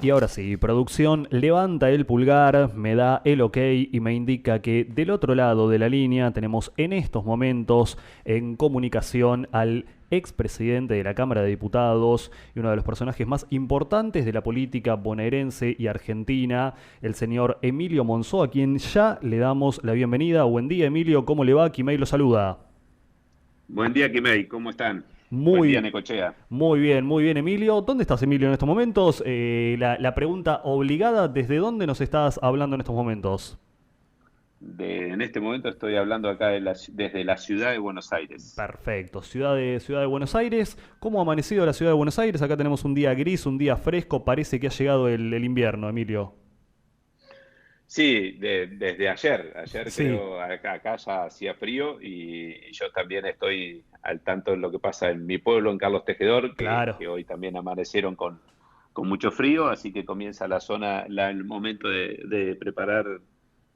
Y ahora sí, producción levanta el pulgar, me da el ok y me indica que del otro lado de la línea tenemos en estos momentos en comunicación al expresidente de la Cámara de Diputados y uno de los personajes más importantes de la política bonaerense y argentina, el señor Emilio Monzó, a quien ya le damos la bienvenida. Buen día, Emilio, ¿cómo le va? Kimei lo saluda. Buen día, Kimei, ¿cómo están? Buen día, Muy, Necochea. muy bien, Emilio. ¿Dónde estás, Emilio, en estos momentos? La pregunta obligada, ¿desde dónde nos estás hablando en estos momentos? En este momento estoy hablando acá desde la ciudad de Buenos Aires. Perfecto. Ciudad de Buenos Aires. ¿Cómo ha amanecido la ciudad de Buenos Aires? Acá tenemos un día gris, un día fresco. Parece que ha llegado el invierno, Emilio. Sí, desde ayer. Ayer Sí, creo acá ya hacía frío y yo también estoy al tanto de lo que pasa en mi pueblo, en Carlos Tejedor, claro. que hoy también amanecieron con mucho frío, así que comienza el momento de preparar,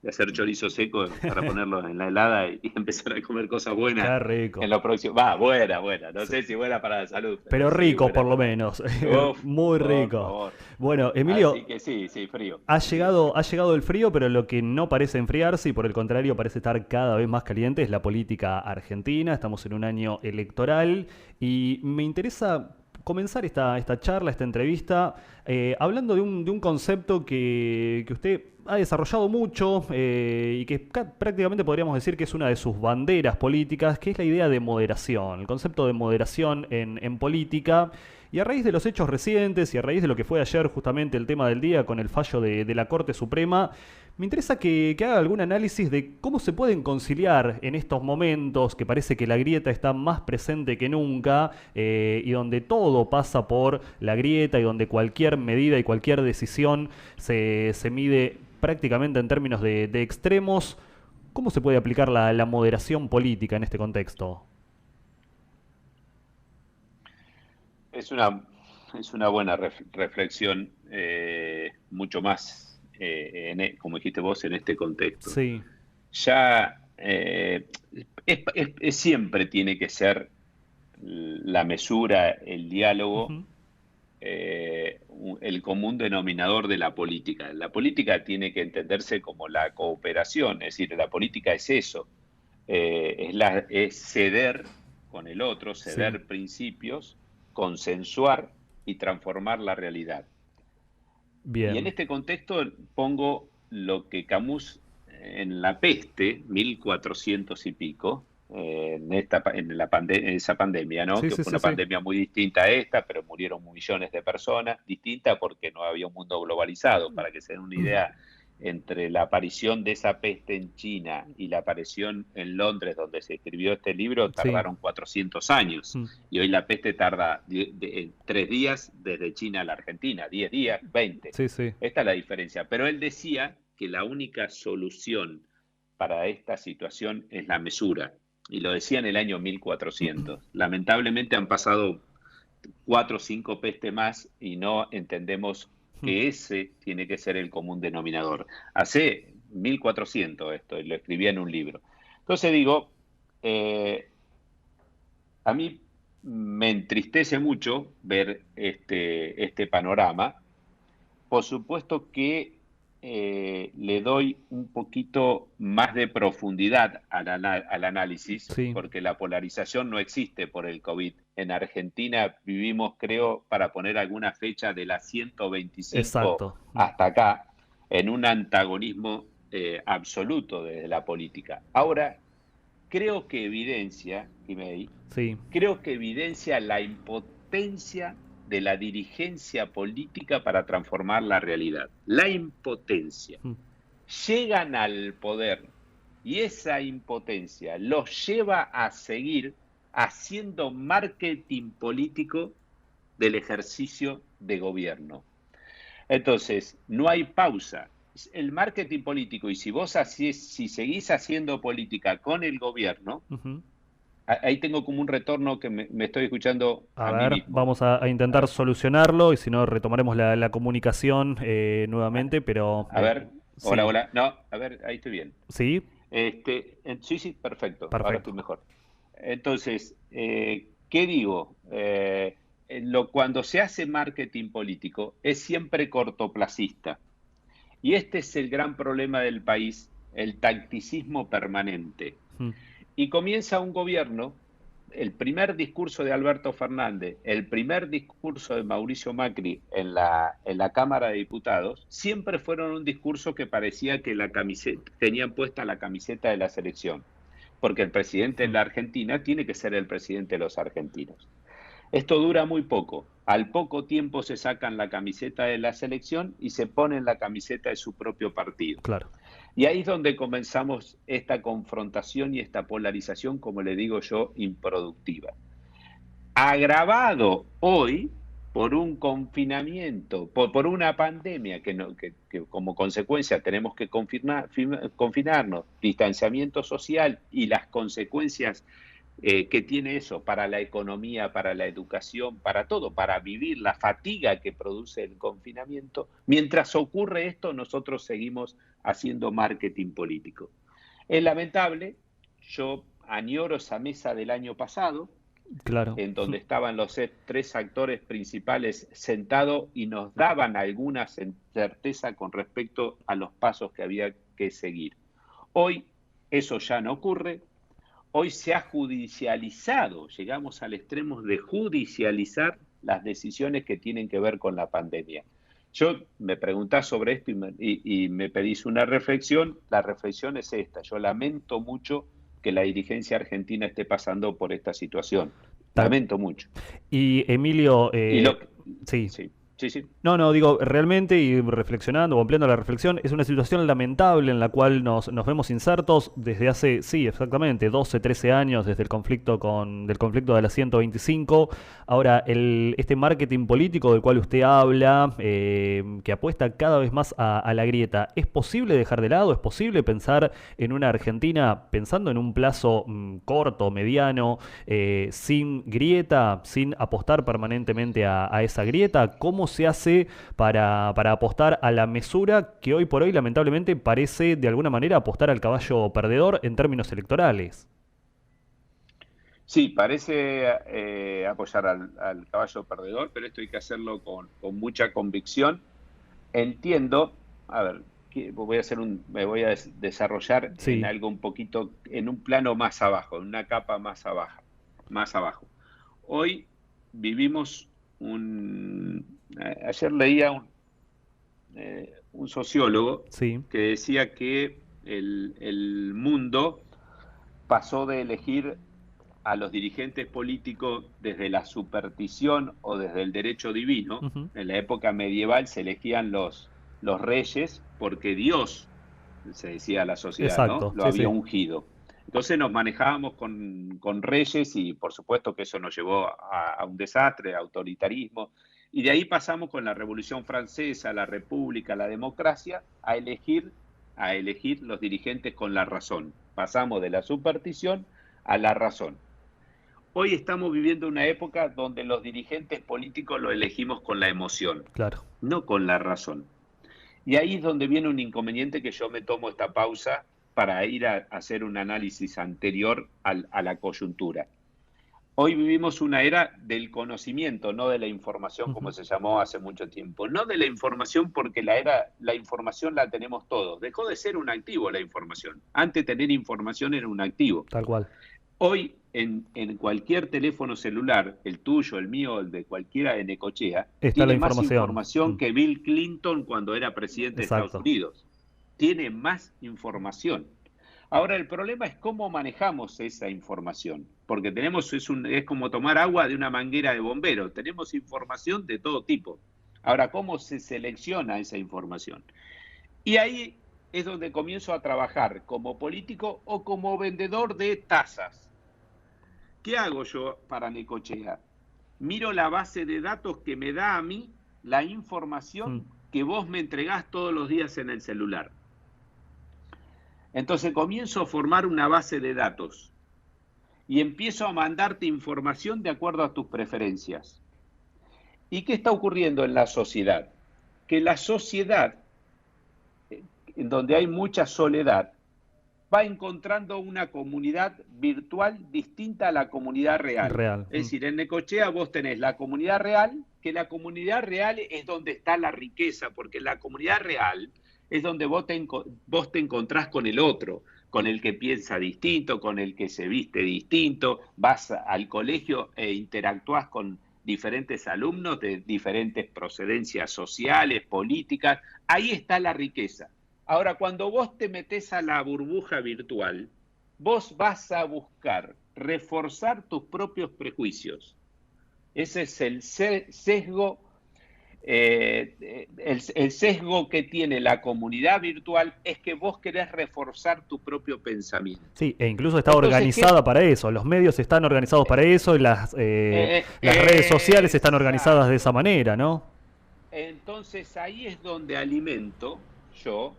de hacer chorizo seco para ponerlo en la helada y empezar a comer cosas buenas Qué en rico. lo próximo. Va, buena. No Sí. sé si buena para la salud, pero Pero sí rico, por buena lo para... menos. Uf, Muy por rico. favor. Bueno, Así Emilio, que sí, frío. ha Sí. llegado, ha llegado el frío, pero lo que no parece enfriarse y por el contrario parece estar cada vez más caliente es la política argentina. Estamos en un año electoral y me interesa comenzar esta charla, esta entrevista, hablando de un concepto que usted ha desarrollado mucho y que prácticamente podríamos decir que es una de sus banderas políticas, que es la idea de moderación, el concepto de moderación en política. Y a raíz de los hechos recientes y a raíz de lo que fue ayer justamente el tema del día con el fallo de la Corte Suprema, me interesa que haga algún análisis de cómo se pueden conciliar en estos momentos que parece que la grieta está más presente que nunca y donde todo pasa por la grieta y donde cualquier medida y cualquier decisión se mide prácticamente en términos de extremos. ¿Cómo se puede aplicar la moderación política en este contexto? Es una, es una buena reflexión, mucho más, como dijiste vos, en este contexto. Sí. Ya siempre tiene que ser la mesura, el diálogo, Ujú. el común denominador de la política. La política tiene que entenderse como la cooperación, es decir, la política es eso, es ceder con el otro, Sí. ceder principios, consensuar y transformar la realidad. Y en Bien. este contexto pongo lo que Camus en La Peste, 1400 y pico, en esa pandemia, ¿no? Sí, Que sí, fue sí, una sí. pandemia muy distinta a esta, pero murieron millones de personas, distinta porque no había un mundo globalizado. Para que se den una idea, entre la aparición de esa peste en China y la aparición en Londres, donde se escribió este libro, Sí. tardaron 400 años. Mm. Y hoy la peste tarda 3 días desde China a la Argentina, 10 días, 20. Sí, sí. Esta es la diferencia. Pero él decía que la única solución para esta situación es la mesura. Y lo decía en el año 1400. Lamentablemente han pasado 4 o 5 pestes más y no entendemos Mm. que ese tiene que ser el común denominador. Hace 1400 esto, y lo escribía en un libro. Entonces digo, eh, a mí me entristece mucho ver este panorama. Por supuesto que le doy un poquito más de profundidad al análisis, Sí. porque la polarización no existe por el COVID. En Argentina vivimos, creo, para poner alguna fecha, de las 125 Exacto. Mm. hasta acá, en un antagonismo absoluto desde la política. Ahora, creo que evidencia, Jimei, Sí. creo que evidencia la impotencia de la dirigencia política para transformar la realidad. La impotencia. Mm. Llegan al poder y esa impotencia los lleva a seguir haciendo marketing político del ejercicio de gobierno. Entonces, no hay pausa. El marketing político, y si seguís haciendo política con el gobierno, Ujú. ahí tengo como un retorno que me estoy escuchando A a mí ver, mismo. vamos a A intentar ver, solucionarlo y si no retomaremos la comunicación nuevamente, pero a ver, hola, sí. hola. No, a ver, ahí estoy bien. Sí, Sí, perfecto. Ahora perfecto. estoy mejor. Entonces, ¿qué digo? cuando se hace marketing político es siempre cortoplacista. Y este es el gran problema del país, el tacticismo permanente. Mm. Y comienza un gobierno, el primer discurso de Alberto Fernández, el primer discurso de Mauricio Macri en la Cámara de Diputados, siempre fueron un discurso que parecía que tenían puesta la camiseta de la selección, porque el presidente de la Argentina tiene que ser el presidente de los argentinos. Esto dura muy poco. Al poco tiempo se sacan la camiseta de la selección y se ponen la camiseta de su propio partido. Claro. Y ahí es donde comenzamos esta confrontación y esta polarización, como le digo yo, improductiva. Agravado hoy por un confinamiento, por una pandemia que como consecuencia tenemos que confinarnos, distanciamiento social y las consecuencias que tiene eso para la economía, para la educación, para todo, para vivir la fatiga que produce el confinamiento. Mientras ocurre esto, nosotros seguimos haciendo marketing político. Es lamentable, yo añoro esa mesa del año pasado, Claro. en donde estaban los tres actores principales sentados y nos daban alguna certeza con respecto a los pasos que había que seguir. Hoy eso ya no ocurre. Hoy se ha judicializado, llegamos al extremo de judicializar las decisiones que tienen que ver con la pandemia. Yo me preguntás sobre esto y me pedís una reflexión. La reflexión es esta. Yo lamento mucho que la dirigencia argentina esté pasando por esta situación. Lamento mucho. Y Emilio, sí. No, digo, realmente, y reflexionando o ampliando la reflexión, es una situación lamentable en la cual nos vemos insertos desde hace, sí, exactamente, 12, 13 años, desde el conflicto del conflicto de la 125. Ahora, este marketing político del cual usted habla, que apuesta cada vez más a la grieta, ¿es posible dejar de lado? ¿Es posible pensar en una Argentina, pensando en un plazo corto, mediano, sin grieta, sin apostar permanentemente a esa grieta? ¿Cómo se hace para apostar a la mesura que hoy por hoy lamentablemente parece de alguna manera apostar al caballo perdedor en términos electorales? Sí, parece apoyar al caballo perdedor, pero esto hay que hacerlo con mucha convicción. Entiendo, a ver, me voy a desarrollar en algo un poquito, en un plano más abajo, en una capa más abajo. Hoy vivimos ayer leía un sociólogo que decía que el mundo pasó de elegir a los dirigentes políticos desde la superstición o desde el derecho divino. En la época medieval se elegían los reyes porque Dios, se decía a la sociedad, ¿no? Lo había ungido. Entonces nos manejábamos con reyes y por supuesto que eso nos llevó a un desastre, autoritarismo. Y de ahí pasamos con la Revolución Francesa, la República, la democracia, a elegir los dirigentes con la razón. Pasamos de la superstición a la razón. Hoy estamos viviendo una época donde los dirigentes políticos los elegimos con la emoción, no con la razón. Y ahí es donde viene un inconveniente que yo me tomo esta pausa para ir a hacer un análisis anterior a la coyuntura. Hoy vivimos una era del conocimiento, no de la información, como se llamó hace mucho tiempo. No de la información porque la información la tenemos todos. Dejó de ser un activo la información. Antes tener información era un activo. Tal cual. Hoy en cualquier teléfono celular, el tuyo, el mío, el de cualquiera de Necochea, tiene más información que Bill Clinton cuando era presidente de Estados Unidos. Tiene más información. Ahora, el problema es cómo manejamos esa información, porque es como tomar agua de una manguera de bombero, tenemos información de todo tipo. Ahora, ¿cómo se selecciona esa información? Y ahí es donde comienzo a trabajar como político o como vendedor de tazas. ¿Qué hago yo para Necochea? Miro la base de datos que me da a mí la información que vos me entregás todos los días en el celular. Entonces comienzo a formar una base de datos y empiezo a mandarte información de acuerdo a tus preferencias. ¿Y qué está ocurriendo en la sociedad? Que la sociedad, en donde hay mucha soledad, va encontrando una comunidad virtual distinta a la comunidad real. Real. Es decir, en Necochea vos tenés la comunidad real, que la comunidad real es donde está la riqueza, porque la comunidad real es donde vos te encontrás con el otro, con el que piensa distinto, con el que se viste distinto, vas al colegio e interactúas con diferentes alumnos de diferentes procedencias sociales, políticas, ahí está la riqueza. Ahora, cuando vos te metés a la burbuja virtual, vos vas a buscar reforzar tus propios prejuicios. Ese es el sesgo, el sesgo que tiene la comunidad virtual, es que vos querés reforzar tu propio pensamiento. Sí, e incluso está organizada para eso. Los medios están organizados para eso y las redes sociales están organizadas de esa manera, ¿no? Entonces ahí es donde alimento yo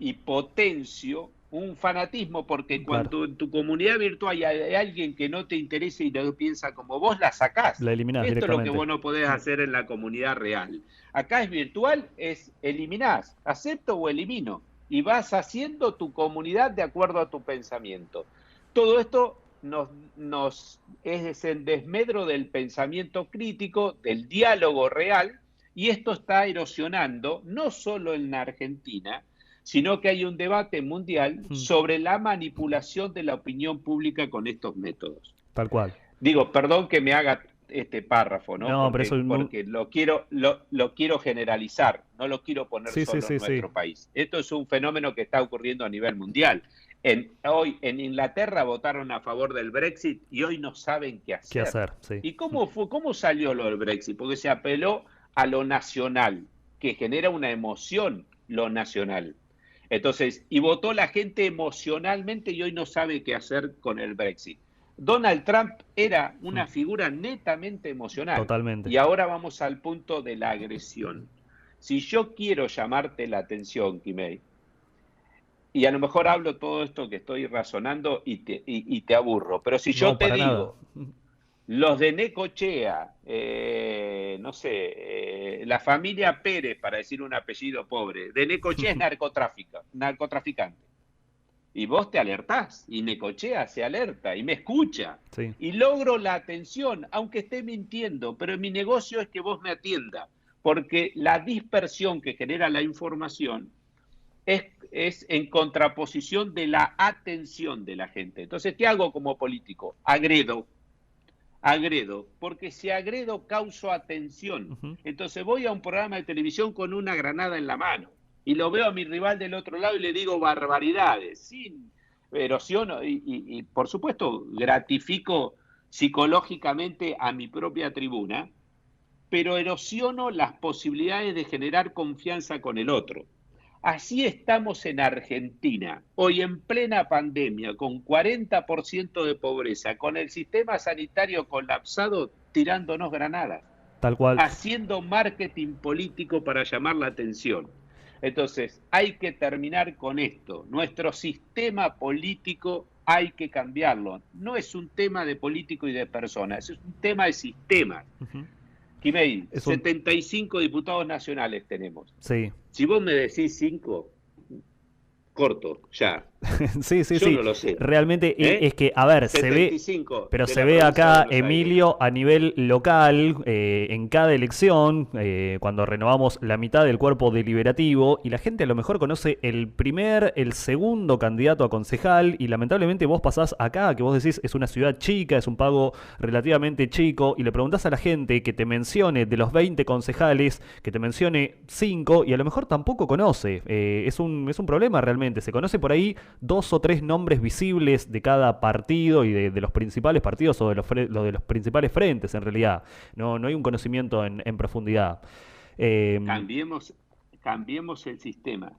y potencio un fanatismo, porque cuando en tu comunidad virtual hay alguien que no te interesa y no piensa como vos, la sacás. La eliminás Esto directamente. es lo que vos no podés hacer en la comunidad real. Acá es virtual, es eliminás, acepto o elimino, y vas haciendo tu comunidad de acuerdo a tu pensamiento. Todo esto es el desmedro del pensamiento crítico, del diálogo real, y esto está erosionando no solo en la Argentina, sino que hay un debate mundial sobre la manipulación de la opinión pública con estos métodos. Tal cual. Digo, perdón que me haga este párrafo, ¿no? No, porque lo quiero generalizar, no lo quiero poner solo en nuestro país. Esto es un fenómeno que está ocurriendo a nivel mundial. Hoy en Inglaterra votaron a favor del Brexit y hoy no saben qué hacer. Sí. ¿Y cómo salió lo del Brexit? Porque se apeló a lo nacional, que genera una emoción, lo nacional. Entonces, y votó la gente emocionalmente y hoy no sabe qué hacer con el Brexit. Donald Trump era una figura netamente emocional. Totalmente. Y ahora vamos al punto de la agresión. Si yo quiero llamarte la atención, Quimei, y a lo mejor hablo todo esto que estoy razonando y te aburro, pero si yo te digo, los de Necochea, no sé, la familia Pérez, para decir un apellido pobre, de Necochea es narcotraficante. Y vos te alertás, y Necochea se alerta, y me escucha, sí. Y logro la atención, aunque esté mintiendo, pero mi negocio es que vos me atienda, porque la dispersión que genera la información es en contraposición de la atención de la gente. Entonces, ¿qué hago como político? Agredo, porque si agredo causo atención. Entonces voy a un programa de televisión con una granada en la mano y lo veo a mi rival del otro lado y le digo barbaridades, sin erosión y por supuesto gratifico psicológicamente a mi propia tribuna, pero erosiono las posibilidades de generar confianza con el otro. Así estamos en Argentina, hoy en plena pandemia, con 40% de pobreza, con el sistema sanitario colapsado, tirándonos granadas. Tal cual. Haciendo marketing político para llamar la atención. Entonces, hay que terminar con esto. Nuestro sistema político hay que cambiarlo. No es un tema de político y de personas, es un tema de sistemas. Quimei, 75 diputados nacionales tenemos. Sí. Si vos me decís 5, corto, ya. Sí. Yo no lo sé. Realmente es que, a ver, 75 se ve, pero se ve acá, Emilio, a nivel local, en cada elección, cuando renovamos la mitad del cuerpo deliberativo, y la gente a lo mejor conoce el segundo candidato a concejal, y lamentablemente vos pasás acá, que vos decís es una ciudad chica, es un pago relativamente chico, y le preguntás a la gente que te mencione de los 20 concejales, que te mencione 5, y a lo mejor tampoco conoce. Es un problema realmente. Se conoce por ahí 2 o 3 nombres visibles de cada partido y de los principales partidos o de los principales frentes, en realidad. No hay un conocimiento en profundidad. Cambiemos el sistema.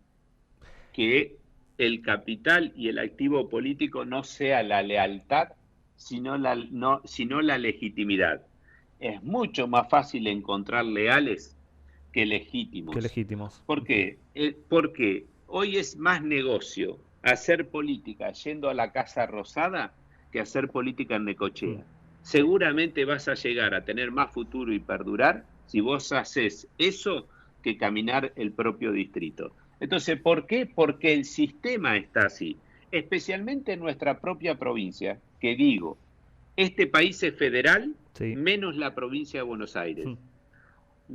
Que el capital y el activo político no sea la lealtad, sino la legitimidad. Es mucho más fácil encontrar leales que legítimos. ¿Por qué? Porque hoy es más negocio hacer política yendo a la Casa Rosada que hacer política en Necochea. Seguramente vas a llegar a tener más futuro y perdurar si vos haces eso que caminar el propio distrito. Entonces, ¿por qué? Porque el sistema está así. especialmente en nuestra propia provincia, que digo, este país es federal, Sí. menos la provincia de Buenos Aires. Mm.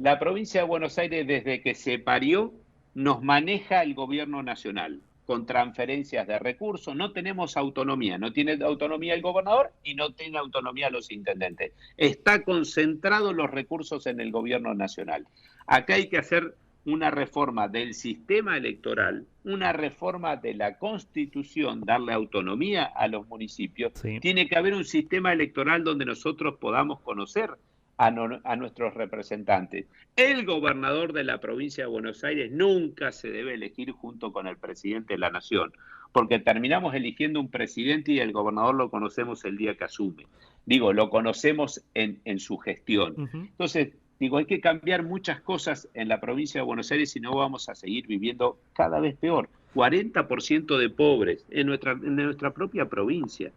La provincia de Buenos Aires, desde que se parió, nos maneja el gobierno nacional con transferencias de recursos. No tenemos autonomía, no tiene autonomía el gobernador y no tiene autonomía los intendentes. Está concentrados los recursos en el gobierno nacional. Acá hay que hacer una reforma del sistema electoral, una reforma de la Constitución, darle autonomía a los municipios. Sí. Tiene que haber un sistema electoral donde nosotros podamos conocer a nuestros representantes. El gobernador de la provincia de Buenos Aires nunca se debe elegir junto con el presidente de la nación, porque terminamos eligiendo un presidente y el gobernador lo conocemos el día que asume. Digo, lo conocemos en su gestión. Entonces, digo, hay que cambiar muchas cosas en la provincia de Buenos Aires, si no vamos a seguir viviendo cada vez peor. 40% de pobres en nuestra propia provincia.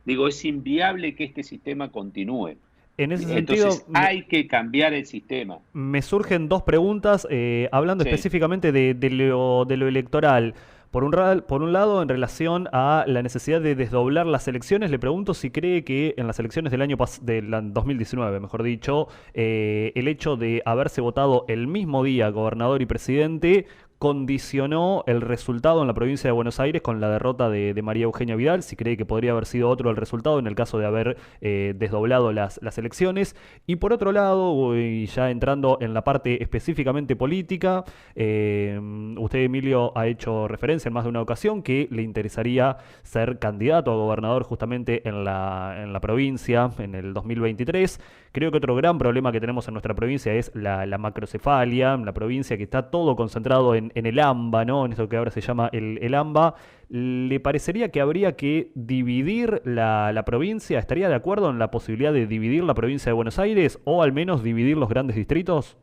Digo, es inviable que este sistema continúe. En ese sentido, Entonces hay que cambiar el sistema. me surgen dos preguntas, hablando Sí. específicamente de lo electoral. Por un lado, en relación a la necesidad de desdoblar las elecciones, le pregunto si cree que en las elecciones del 2019, mejor dicho, el hecho de haberse votado el mismo día gobernador y presidente condicionó el resultado en la provincia de Buenos Aires con la derrota de María Eugenia Vidal, si cree que podría haber sido otro el resultado en el caso de haber desdoblado las elecciones. Y por otro lado, y ya entrando en la parte específicamente política, usted, Emilio, ha hecho referencia en más de una ocasión que le interesaría ser candidato a gobernador justamente en la provincia en el 2023. Creo que otro gran problema que tenemos en nuestra provincia es la macrocefalia, en la provincia, que está todo concentrado en el AMBA, ¿no? En esto que ahora se llama el AMBA. ¿Le parecería que habría que dividir la provincia? ¿Estaría de acuerdo en la posibilidad de dividir la provincia de Buenos Aires o al menos dividir los grandes distritos?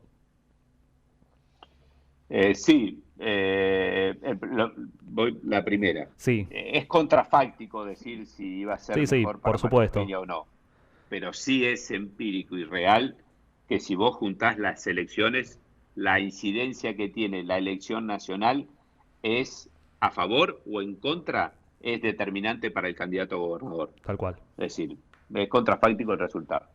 Sí, voy la primera. Sí, Es contrafáctico decir si iba a ser sí, mejor para por supuesto. María Eugenia o no, pero sí es empírico y real que si vos juntás las elecciones, la incidencia que tiene la elección nacional es a favor o en contra, es determinante para el candidato a gobernador. Tal cual. Es decir, es contrafáctico el resultado.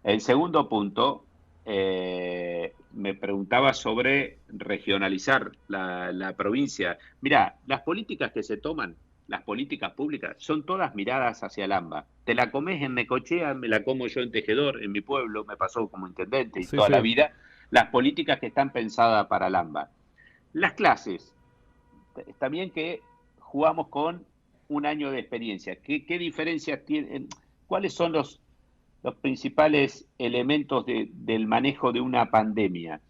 El segundo punto, me preguntaba sobre regionalizar la provincia. Mirá, las políticas que se toman, las políticas públicas, son todas miradas hacia el AMBA. Te la comes en Necochea, me la como yo en Tejedor, en mi pueblo, me pasó como intendente y Sí, toda sí. la vida. Las políticas que están pensadas para el AMBA. Las clases, está bien que jugamos con un año de experiencia. ¿Qué diferencias tienen? ¿Cuáles son los principales elementos del manejo de una pandemia?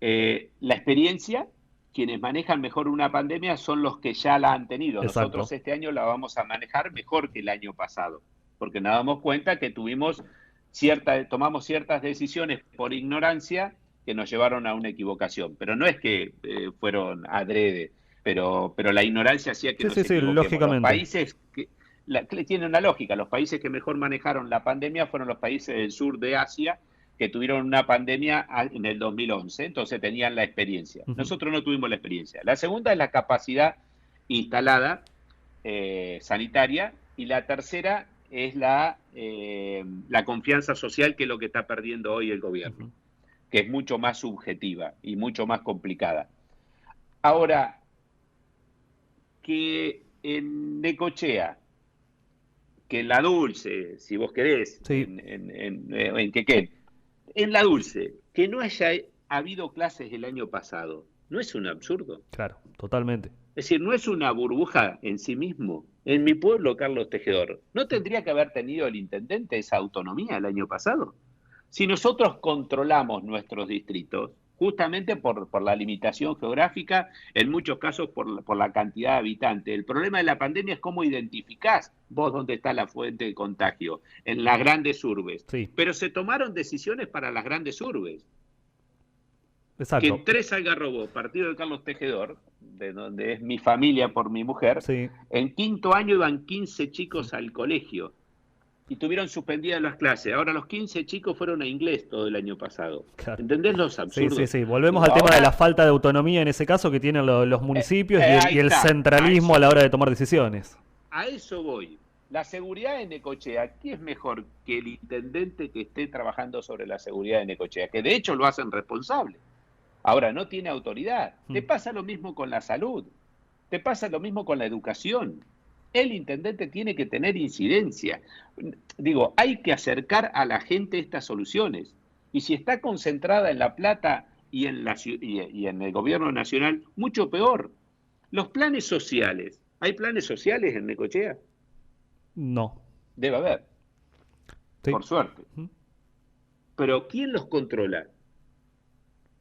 La experiencia, quienes manejan mejor una pandemia son los que ya la han tenido. Exacto. Nosotros este año la vamos a manejar mejor que el año pasado, porque nos damos cuenta que tomamos ciertas decisiones por ignorancia que nos llevaron a una equivocación. Pero no es que fueron adrede, pero la ignorancia hacía que nos equivoquemos. Lógicamente. Los países que tiene una lógica, los países que mejor manejaron la pandemia fueron los países del sur de Asia, que tuvieron una pandemia en el 2011, entonces tenían la experiencia. Nosotros no tuvimos la experiencia. La segunda es la capacidad instalada sanitaria, y la tercera es la confianza social, que es lo que está perdiendo hoy el gobierno, que es mucho más subjetiva y mucho más complicada. Ahora, que en Necochea, que en La Dulce, si vos querés, sí, en Quequén, en La Dulce, que no haya habido clases el año pasado, ¿no es un absurdo? Claro, totalmente. Es decir, no es una burbuja en sí mismo. En mi pueblo, Carlos Tejedor, ¿no tendría que haber tenido el intendente esa autonomía el año pasado? Si nosotros controlamos nuestros distritos, justamente por la limitación geográfica, en muchos casos por la cantidad de habitantes. El problema de la pandemia es cómo identificás vos dónde está la fuente de contagio, en las grandes urbes. Sí. Pero se tomaron decisiones para las grandes urbes. Exacto. Que en Tres Algarrobos, partido de Carlos Tejedor, de donde es mi familia por mi mujer, Sí. en quinto año iban 15 chicos al colegio. y tuvieron suspendidas las clases. Ahora los 15 chicos fueron a inglés todo el año pasado. Claro. ¿Entendés los Sí, absurdos? sí, sí. Volvemos Digo, al tema de ahora, la falta de autonomía en ese caso que tienen los municipios ahí y el está, centralismo a la hora de tomar decisiones. a eso voy. La seguridad en Necochea, ¿qué es mejor que el intendente que esté trabajando sobre la seguridad de Necochea? Que de hecho lo hacen responsable. Ahora, no tiene autoridad. Te pasa lo mismo con la salud. Te pasa lo mismo con la educación. El intendente tiene que tener incidencia. Digo, hay que acercar a la gente estas soluciones. Y si está concentrada en La Plata y en el gobierno nacional, mucho peor. Los planes sociales. ¿Hay planes sociales en Necochea? No. Debe haber, Sí. por suerte. Pero ¿quién los controla?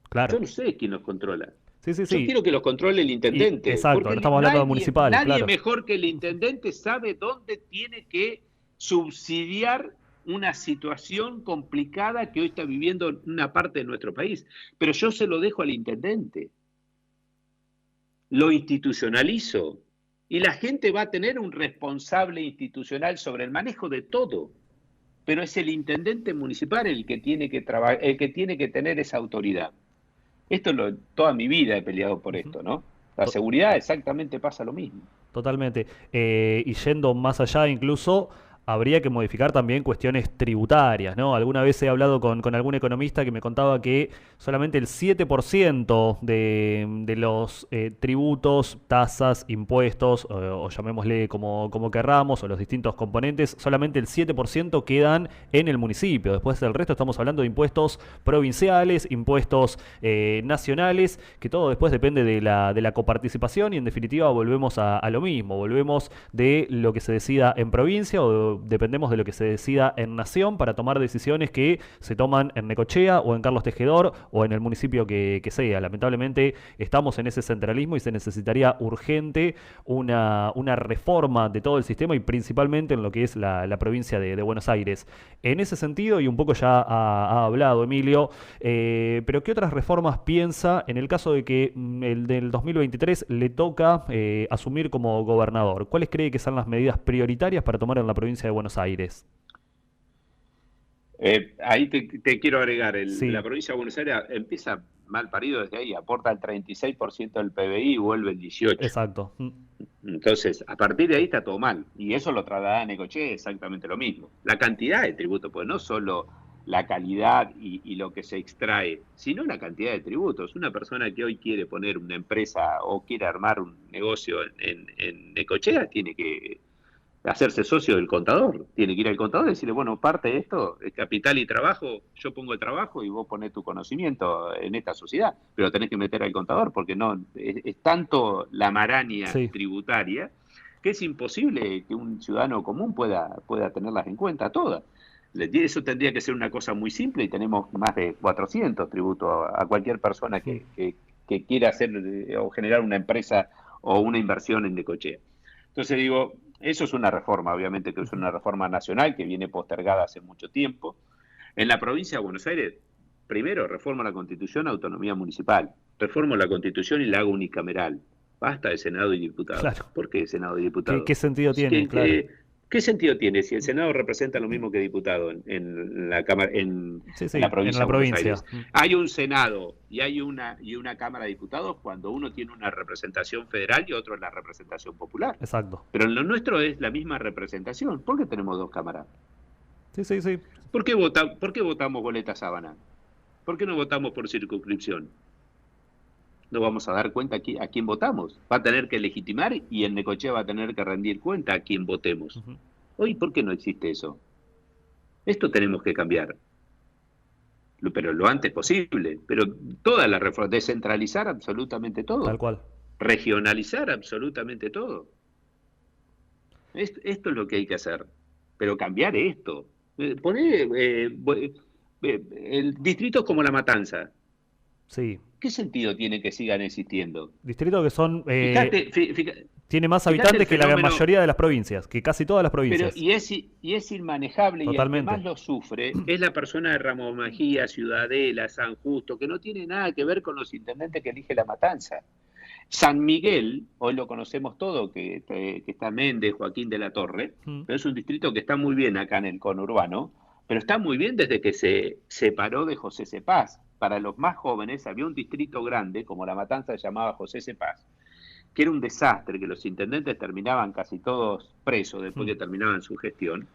Claro. Yo no sé quién los controla. Sí, sí, Yo sí. quiero que los controle el intendente. Exacto, Porque no estamos hablando de nadie, municipales, nadie claro. mejor que el intendente sabe dónde tiene que subsidiar una situación complicada que hoy está viviendo una parte de nuestro país. Pero yo se lo dejo al intendente. Lo institucionalizo. Y la gente va a tener un responsable institucional sobre el manejo de todo. Pero es el intendente municipal el que tiene que el que tiene que tener esa autoridad. Toda mi vida he peleado por esto, ¿no? La seguridad exactamente pasa lo mismo. Totalmente. Y yendo más allá, incluso habría que modificar también cuestiones tributarias, ¿no? Alguna vez he hablado con algún economista que me contaba que solamente el 7% de los tributos, tasas, impuestos, o llamémosle como querramos, o los distintos componentes, solamente el 7% quedan en el municipio. Después del resto estamos hablando de impuestos provinciales, impuestos nacionales, que todo después depende de la coparticipación y en definitiva volvemos a lo mismo, volvemos de lo que se decida en provincia o dependemos de lo que se decida en nación para tomar decisiones que se toman en Necochea o en Carlos Tejedor o en el municipio que sea. Lamentablemente estamos en ese centralismo y se necesitaría urgente una reforma de todo el sistema y principalmente en lo que es la provincia de Buenos Aires. En ese sentido, y un poco ya ha hablado Emilio, pero ¿qué otras reformas piensa en el caso de que el del 2023 le toca asumir como gobernador? ¿Cuáles cree que son las medidas prioritarias para tomar en la provincia de Buenos Aires? Ahí te quiero agregar, Sí, la provincia de Buenos Aires empieza mal parido desde ahí, aporta el 36% del PBI y vuelve el 18%. exacto. Entonces, a partir de ahí está todo mal. Y eso lo traslada a Necochea exactamente lo mismo. La cantidad de tributos, pues no solo la calidad y lo que se extrae, sino la cantidad de tributos. Una persona que hoy quiere poner una empresa o quiere armar un negocio en Necochea tiene que hacerse socio del contador. Tiene que ir al contador y decirle, bueno, parte de esto es capital y trabajo, yo pongo el trabajo y vos ponés tu conocimiento en esta sociedad, pero tenés que meter al contador porque no es tanto la maraña Sí. tributaria que es imposible que un ciudadano común pueda tenerlas en cuenta todas. Eso tendría que ser una cosa muy simple y tenemos más de 400 tributos a cualquier persona que quiera hacer o generar una empresa o una inversión en Necochea. Entonces digo, eso es una reforma, obviamente que es una reforma nacional que viene postergada hace mucho tiempo. En la provincia de Buenos Aires, primero reforma la Constitución, autonomía municipal. Reformo la Constitución y la hago unicameral. Basta de Senado y diputados. Claro. ¿Por qué Senado y diputados? ¿Qué sentido tiene? Claro. ¿Qué sentido tiene si el Senado representa lo mismo que diputado en la Cámara, en la provincia en la de Buenos provincia. Aires? Hay un Senado y hay una Cámara de Diputados cuando uno tiene una representación federal y otro la representación popular. Exacto. Pero en lo nuestro es la misma representación. ¿Por qué tenemos dos cámaras? Sí. ¿Por qué votamos boleta sábana? ¿Por qué no votamos por circunscripción? No vamos a dar cuenta a quién votamos. Va a tener que legitimar y en Necochea va a tener que rendir cuenta a quién votemos. Hoy, ¿por qué no existe eso? Esto tenemos que cambiar. Pero lo antes posible. Pero toda la reforma, descentralizar absolutamente todo. Tal cual. Regionalizar absolutamente todo. Esto es lo que hay que hacer. Pero cambiar esto. Poner distritos como La Matanza. Sí. ¿Qué sentido tiene que sigan existiendo? Distritos que son... Fíjate, tiene más habitantes que la fenómeno, mayoría de las provincias, que casi todas las provincias. Pero, y es inmanejable. Totalmente. Y el que más lo sufre es la persona de Ramos Mejía, Ciudadela, San Justo, que no tiene nada que ver con los intendentes que elige La Matanza. San Miguel, hoy lo conocemos todo, que está Méndez, Joaquín de la Torre, Mm. pero es un distrito que está muy bien acá en el conurbano, pero está muy bien desde que se separó de José Cepaz. Para los más jóvenes había un distrito grande, como La Matanza se llamaba José Cepaz, que era un desastre, que los intendentes terminaban casi todos presos después que Mm. terminaban su gestión.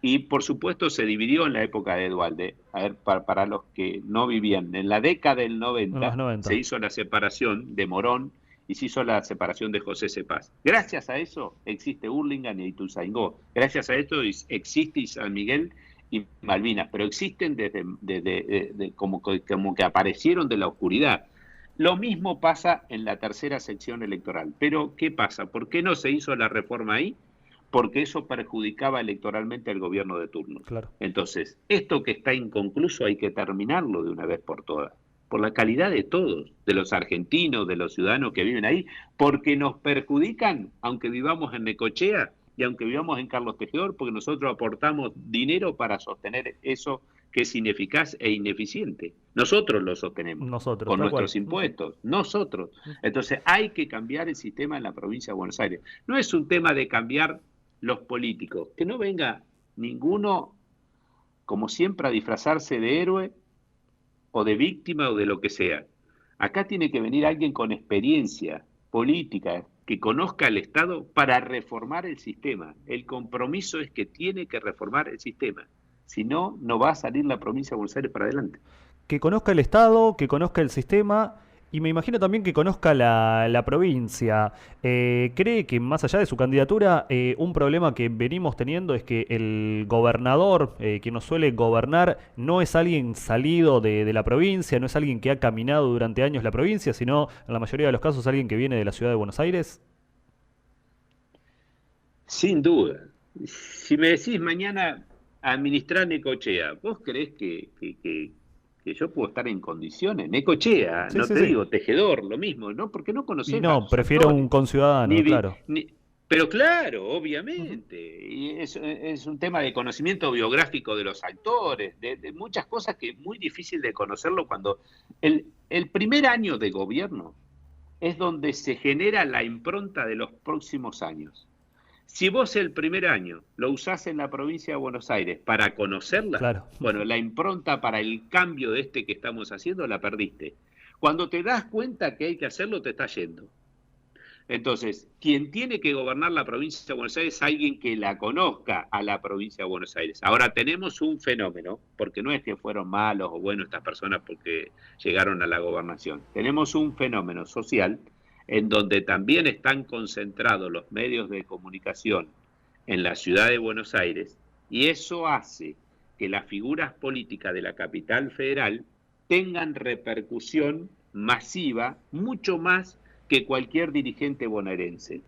Y por supuesto se dividió en la época de Duhalde. A ver, para los que no vivían, en la década del En los 90 se 90. hizo la separación de Morón y se hizo la separación de José Cepaz. Gracias a eso existe Hurlingham y Ituzaingó. Gracias a esto existe San Miguel y Malvinas, pero existen como que aparecieron de la oscuridad. Lo mismo pasa en la tercera sección electoral. Pero, ¿qué pasa? ¿Por qué no se hizo la reforma ahí? Porque eso perjudicaba electoralmente al gobierno de turno. Claro. Entonces, esto que está inconcluso hay que terminarlo de una vez por todas, por la calidad de todos, de los argentinos, de los ciudadanos que viven ahí, porque nos perjudican, aunque vivamos en Necochea y aunque vivamos en Carlos Tejedor, porque nosotros aportamos dinero para sostener eso que es ineficaz e ineficiente. Nosotros lo sostenemos Nosotros, con tal cual. nuestros impuestos, nosotros. Entonces hay que cambiar el sistema en la provincia de Buenos Aires. No es un tema de cambiar los políticos, que no venga ninguno, como siempre, a disfrazarse de héroe o de víctima o de lo que sea. Acá tiene que venir alguien con experiencia política, que conozca el Estado para reformar el sistema. El compromiso es que tiene que reformar el sistema. Si no, no va a salir la provincia de Buenos Aires para adelante. Que conozca el Estado, que conozca el sistema y me imagino también que conozca la provincia. ¿Cree que más allá de su candidatura, un problema que venimos teniendo es que el gobernador, quien nos suele gobernar, no es alguien salido de la provincia, no es alguien que ha caminado durante años la provincia, sino en la mayoría de los casos alguien que viene de la ciudad de Buenos Aires? Sin duda. Si me decís mañana administrar Necochea, ¿vos creés que yo puedo estar en condiciones? Necochea, Sí, no sí, te sí. digo Tejedor, lo mismo, ¿no? Porque no Y conoces a no, sus prefiero un actores. Ni, conciudadano, claro. pero claro, Ujú. obviamente. Y es un tema de conocimiento biográfico de los actores, de muchas cosas que es muy difícil de conocerlo cuando el primer año de gobierno es donde se genera la impronta de los próximos años. Si vos el primer año lo usás en la provincia de Buenos Aires para conocerla, Claro. bueno, la impronta para el cambio de este que estamos haciendo la perdiste. Cuando te das cuenta que hay que hacerlo, te está yendo. Entonces, quien tiene que gobernar la provincia de Buenos Aires es alguien que la conozca a la provincia de Buenos Aires. Ahora tenemos un fenómeno, porque no es que fueron malos o buenos estas personas porque llegaron a la gobernación. Tenemos un fenómeno social en donde también están concentrados los medios de comunicación en la ciudad de Buenos Aires, y eso hace que las figuras políticas de la capital federal tengan repercusión masiva, mucho más que cualquier dirigente bonaerense.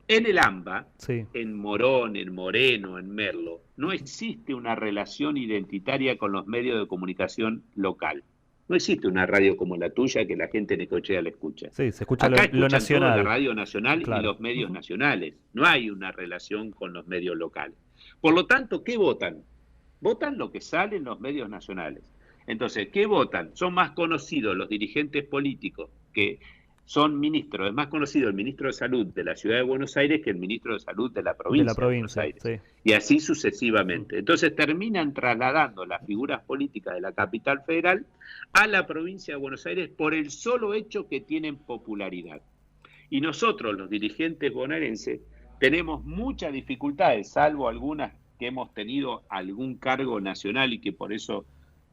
En el AMBA, Sí. en Morón, en Moreno, en Merlo, no existe una relación identitaria con los medios de comunicación local. No existe una radio como la tuya que la gente de Necochea la escucha. Sí, se escucha Acá lo escuchan todo la nacional. radio nacional y Claro. los medios Ujú. nacionales. No hay una relación con los medios locales. Por lo tanto, ¿qué votan? Votan lo que sale en los medios nacionales. Entonces, ¿qué votan? Son más conocidos los dirigentes políticos que son ministros. Es más conocido el ministro de Salud de la Ciudad de Buenos Aires que el ministro de Salud de la De la provincia de Buenos provincia, Aires. sí. Y así Mm. sucesivamente. Entonces terminan trasladando las figuras políticas de la capital federal a la provincia de Buenos Aires por el solo hecho que tienen popularidad. Y nosotros, los dirigentes bonaerenses, tenemos muchas dificultades, salvo algunas que hemos tenido algún cargo nacional y que por eso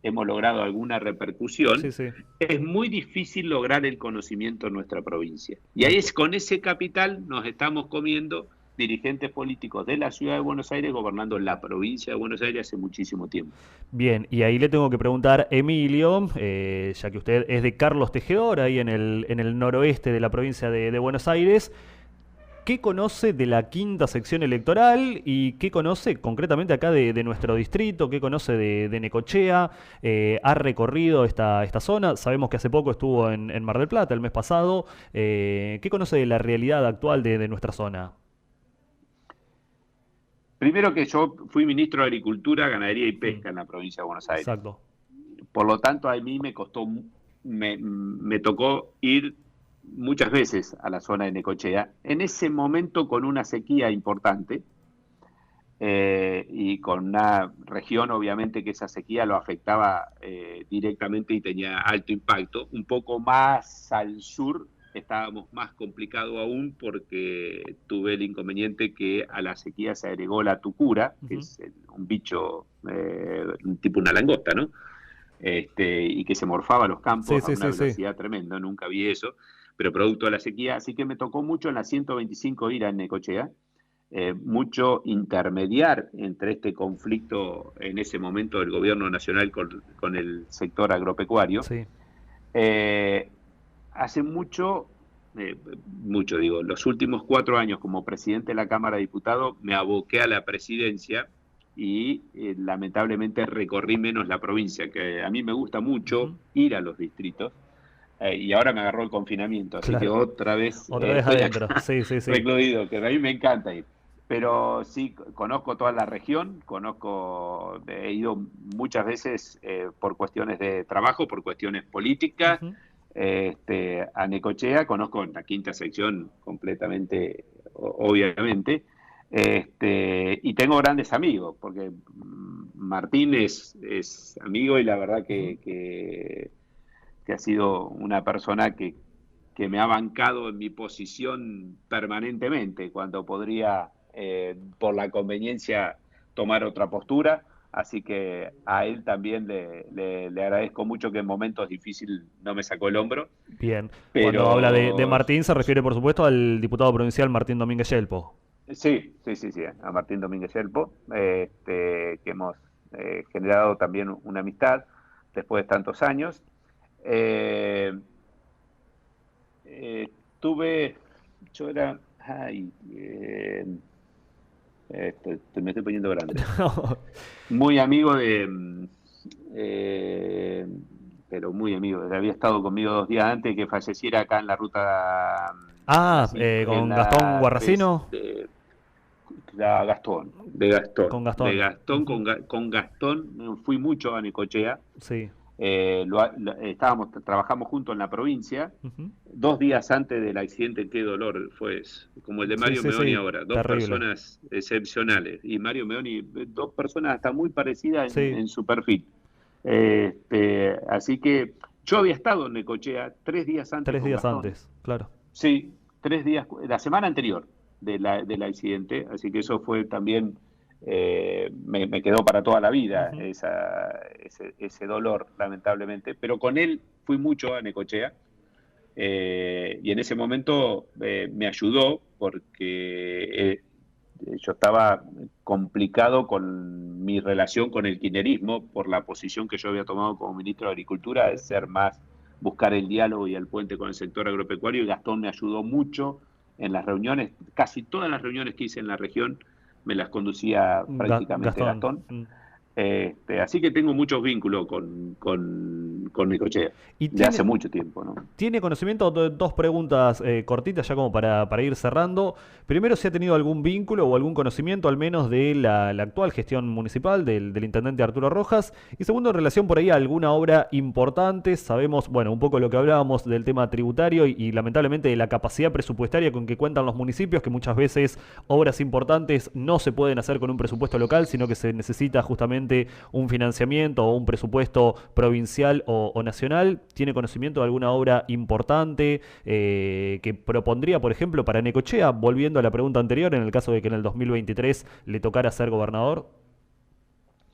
hemos logrado alguna repercusión. Sí, sí. Es muy difícil lograr el conocimiento en nuestra provincia. Y ahí es con ese capital nos estamos comiendo dirigentes políticos de la ciudad de Buenos Aires gobernando la provincia de Buenos Aires hace muchísimo tiempo. Bien, y ahí le tengo que preguntar, Emilio, ya que usted es de Carlos Tejedor, ahí en el noroeste de la provincia de Buenos Aires, ¿qué conoce de la quinta sección electoral y qué conoce concretamente acá de nuestro distrito? ¿Qué conoce de Necochea? ¿Ha recorrido esta zona? Sabemos que hace poco estuvo en Mar del Plata, el mes pasado. ¿Qué conoce de la realidad actual de nuestra zona? Primero que yo fui ministro de Agricultura, Ganadería y Mm, Pesca en la provincia de Buenos Aires. exacto. Por lo tanto, a mí me costó, me tocó ir muchas veces a la zona de Necochea, en ese momento con una sequía importante, y con una región obviamente que esa sequía lo afectaba directamente y tenía alto impacto. Un poco más al sur estábamos más complicado aún porque tuve el inconveniente que a la sequía se agregó la tucura, que es un bicho, un tipo una langosta, ¿no? Y que se morfaba los campos a una velocidad tremenda, nunca vi eso, pero producto de la sequía, así que me tocó mucho en la 125 ir a Necochea, mucho intermediar entre este conflicto en ese momento del gobierno nacional con el sector agropecuario. Sí. Hace mucho digo, los últimos 4 años como presidente de la Cámara de Diputados me aboqué a la presidencia y lamentablemente recorrí menos la provincia, que a mí me gusta mucho ir a los distritos. Y ahora me agarró el confinamiento, así que otra vez estoy adentro. Sí, sí, sí. recluido, que a mí me encanta ir. Pero sí, conozco toda la región, he ido muchas veces por cuestiones de trabajo, por cuestiones políticas, a Necochea, conozco la quinta sección completamente, obviamente, y tengo grandes amigos, porque Martín es amigo y la verdad que ha sido una persona que me ha bancado en mi posición permanentemente, cuando podría, por la conveniencia, tomar otra postura. Así que a él también le agradezco mucho que en momentos difíciles no me sacó el hombro. Bien. Pero... Cuando habla de Martín se refiere, por supuesto, al diputado provincial Martín Domínguez Yelpo. Sí, a Martín Domínguez Yelpo, que hemos generado también una amistad después de tantos años. Yo era, me estoy poniendo grande, muy amigo pero muy amigo, había estado conmigo 2 días antes que falleciera acá en la ruta. Con Gastón Guarracino. Gastón, Con Gastón. Con Gastón fui mucho a Necochea. Sí. Trabajamos juntos en la provincia. 2 días antes del accidente, qué dolor fue, como el de Mario Meoni ahora. 2 personas excepcionales. Y Mario Meoni, 2 personas hasta muy parecidas en su perfil. Así que yo había estado en Necochea 3 días antes. 3 días antes, claro. Sí, 3 días, la semana anterior del accidente. Así que eso fue también... me quedó para toda la vida ese dolor, lamentablemente, pero con él fui mucho a Necochea, y en ese momento me ayudó porque yo estaba complicado con mi relación con el kirchnerismo por la posición que yo había tomado como ministro de Agricultura, de ser más, buscar el diálogo y el puente con el sector agropecuario, y Gastón me ayudó mucho en las reuniones, casi todas las reuniones que hice en la región me las conducía prácticamente Gastón. Así que tengo muchos vínculos con Necochea, de hace mucho tiempo, ¿no? ¿Tiene conocimiento? 2 preguntas cortitas ya como para ir cerrando. Primero, si ha tenido algún vínculo o algún conocimiento al menos de la actual gestión municipal del intendente Arturo Rojas. Y segundo, en relación por ahí a alguna obra importante. Sabemos, bueno, un poco lo que hablábamos del tema tributario y lamentablemente de la capacidad presupuestaria con que cuentan los municipios, que muchas veces obras importantes no se pueden hacer con un presupuesto local, sino que se necesita justamente un financiamiento o un presupuesto provincial o nacional. ¿Tiene conocimiento de alguna obra importante que propondría, por ejemplo, para Necochea, volviendo a la pregunta anterior, en el caso de que en el 2023 le tocara ser gobernador?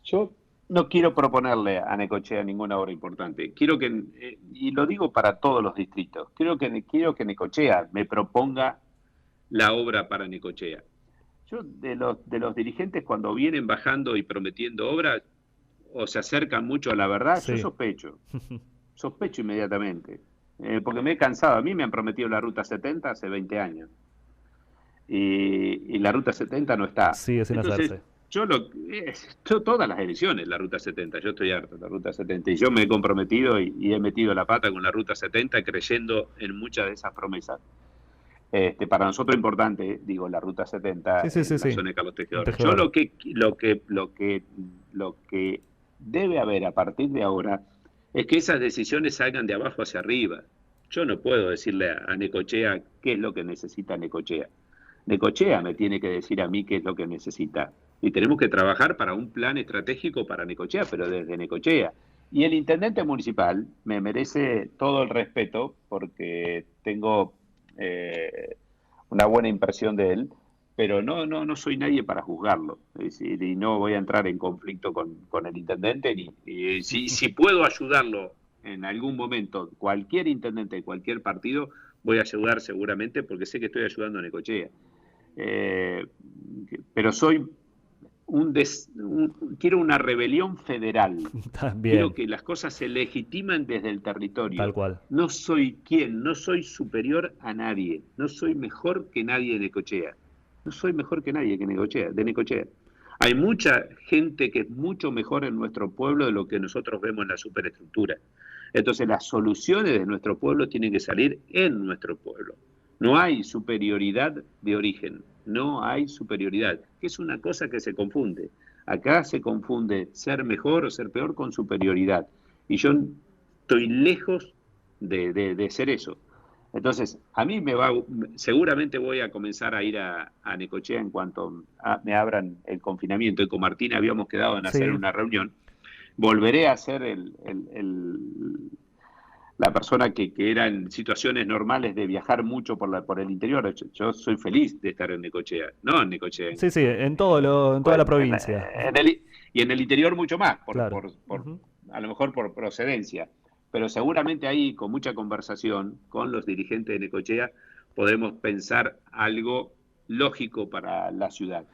Yo no quiero proponerle a Necochea ninguna obra importante. Quiero que, y lo digo para todos los distritos, quiero que Necochea me proponga la obra para Necochea. Yo, de los dirigentes, cuando vienen bajando y prometiendo obras o se acercan mucho a la verdad, yo sospecho inmediatamente, porque me he cansado. A mí me han prometido la Ruta 70 hace 20 años y la Ruta 70 no está. Sigue sin hacerse. Yo todas las elecciones, la Ruta 70, yo estoy harto de la Ruta 70 y yo me he comprometido y he metido la pata con la Ruta 70 creyendo en muchas de esas promesas. Para nosotros es importante, digo, la Ruta 70 en la zona de Carlos Tejedor. Yo lo que debe haber a partir de ahora es que esas decisiones salgan de abajo hacia arriba. Yo no puedo decirle a Necochea qué es lo que necesita Necochea. Necochea me tiene que decir a mí qué es lo que necesita. Y tenemos que trabajar para un plan estratégico para Necochea, pero desde Necochea. Y el intendente municipal me merece todo el respeto porque tengo una buena impresión de él, pero no soy nadie para juzgarlo. Es decir, y no voy a entrar en conflicto con el intendente. Si puedo ayudarlo en algún momento, cualquier intendente de cualquier partido, voy a ayudar seguramente porque sé que estoy ayudando a Necochea. Pero soy quiero una rebelión federal. También, Quiero que las cosas se legitimen desde el territorio. tal cual. No soy quien, no soy superior a nadie, no soy mejor que nadie de Necochea. No soy mejor que nadie de Necochea. Hay mucha gente que es mucho mejor en nuestro pueblo de lo que nosotros vemos en la superestructura. Entonces las soluciones de nuestro pueblo tienen que salir en nuestro pueblo. No hay superioridad de origen, no hay superioridad, que es una cosa que se confunde. Acá se confunde ser mejor o ser peor con superioridad. Y yo estoy lejos de ser eso. Entonces, a mí seguramente voy a comenzar a ir a Necochea en cuanto me abran el confinamiento. Y con Martín habíamos quedado en hacer Sí. una reunión. Volveré a ser la persona que era en situaciones normales de viajar mucho por el interior. Yo soy feliz de estar en Necochea, no en Necochea, Sí, sí, en toda la provincia. y en el interior mucho más, Claro. Ujú. a lo mejor por procedencia. Pero seguramente ahí, con mucha conversación con los dirigentes de Necochea, podemos pensar algo lógico para la ciudad.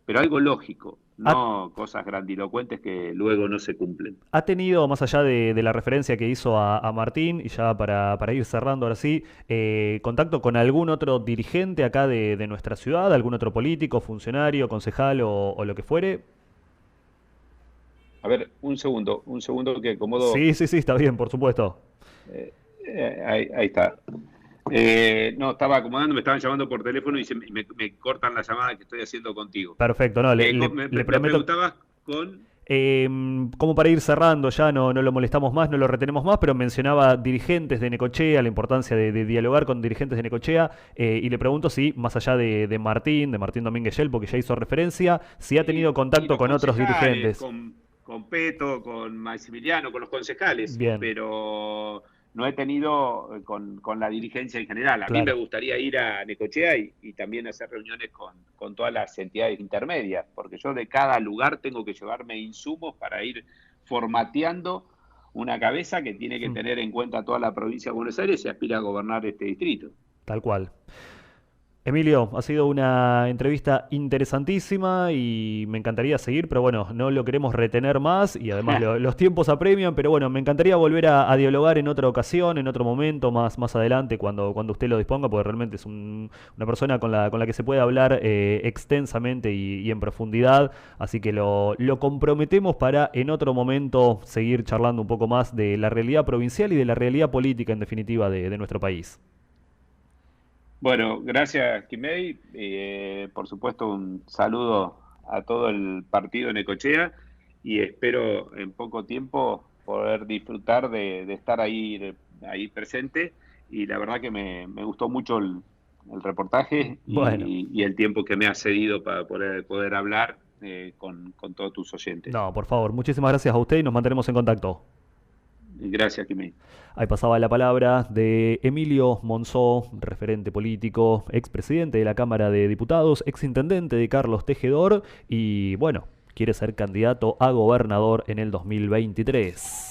Pero algo lógico, ¿Ha, no cosas grandilocuentes que luego no se cumplen. ha tenido, más allá de la referencia que hizo a Martín, y ya para ir cerrando ahora sí, contacto con algún otro dirigente acá de nuestra ciudad, algún otro político, funcionario, concejal o lo que fuere? A ver, un segundo que acomodo. Sí, sí, sí, está bien, por supuesto. Ahí está. No, estaba acomodando, me estaban llamando por teléfono y me cortan la llamada que estoy haciendo contigo. Perfecto, no, le Me prometo. preguntabas con... Como para ir cerrando, ya no lo molestamos más, no lo retenemos más, pero mencionaba dirigentes de Necochea, la importancia de dialogar con dirigentes de Necochea, y le pregunto si, más allá de Martín Domínguez Yelpo, que ya hizo referencia, si ha tenido Y contacto los con otros concejales, dirigentes. con Peto, con Maximiliano, con los concejales, Bien, pero no he tenido con la dirigencia en general. A mí me claro. gustaría ir a Necochea y también hacer reuniones con todas las entidades intermedias, porque yo de cada lugar tengo que llevarme insumos para ir formateando una cabeza que tiene que Mm, tener en cuenta toda la provincia de Buenos Aires y aspira a gobernar este distrito. tal cual. Emilio, ha sido una entrevista interesantísima y me encantaría seguir, pero bueno, no lo queremos retener más y además los tiempos apremian, pero bueno, me encantaría volver a dialogar en otra ocasión, en otro momento, más adelante, cuando usted lo disponga, porque realmente es una persona con la que se puede hablar extensamente y en profundidad, así que lo comprometemos para en otro momento seguir charlando un poco más de la realidad provincial y de la realidad política, en definitiva, de nuestro país. Bueno, gracias, Kimei. Por supuesto, un saludo a todo el partido de Necochea y espero en poco tiempo poder disfrutar de estar ahí presente. Y la verdad que me gustó mucho el reportaje Bueno. y el tiempo que me has cedido para poder hablar con todos tus oyentes. No, por favor, muchísimas gracias a usted y nos mantenemos en contacto. Gracias, Kimei. Ahí pasaba la palabra de Emilio Monzó, referente político, expresidente de la Cámara de Diputados, exintendente de Carlos Tejedor y bueno, quiere ser candidato a gobernador en el 2023.